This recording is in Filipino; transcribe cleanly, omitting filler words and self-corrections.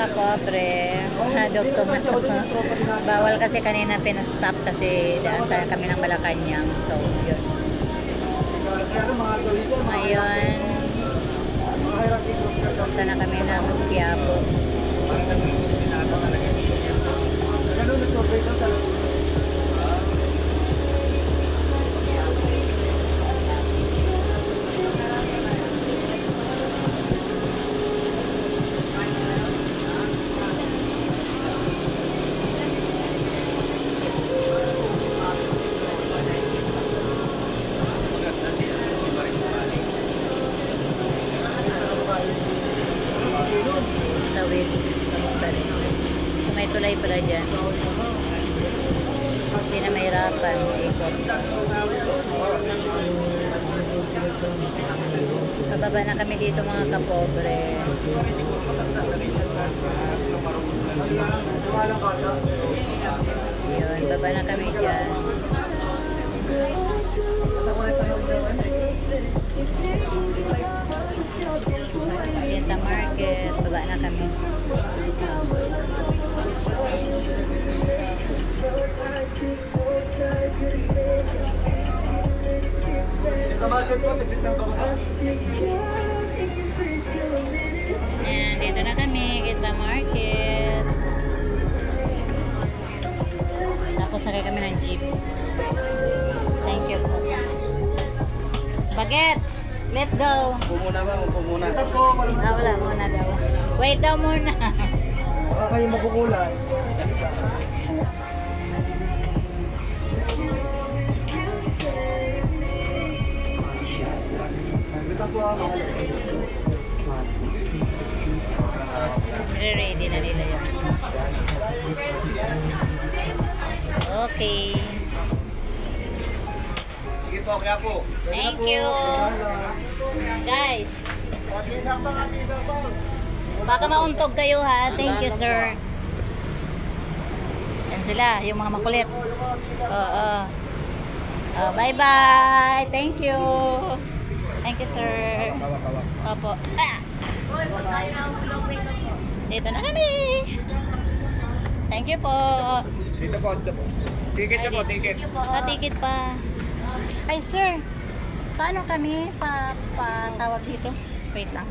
kapobre. Dugtong na to. Bawal kasi kanina pinastop kasi daan tayo kami ng Malacanang. So, yun. Ngayon, punta na kami ng Quiapo. Tawid. So, may tulay pala dyan. Hindi na mahirapan. Ikot. Kababa na kami dito mga kapobre. Yun, baba na kami dyan. Orienta Market, baba na kami. Ayan, dito na kami, Orienta Market. Tapos sakay kami ng jeep. Thank you po. Bagets! Let's go! Upo muna ba? Upo muna. Wala muna daw. Wait daw muna. Baka kayo makukulan. Ready na nila yun. Okay. Sige po, kaya po. Thank you. Guys. Baka mauntog kayo ha. Thank you, sir. Yan sila, yung mga makulit. Oo. Bye-bye. Thank you. Thank you, sir. Opo. Dito na kami. Thank you po. Dito po, dito po. Ticket niyo po, ticket. Ticket pa. Ay, sir. Paano kami patawag dito? Wait lang.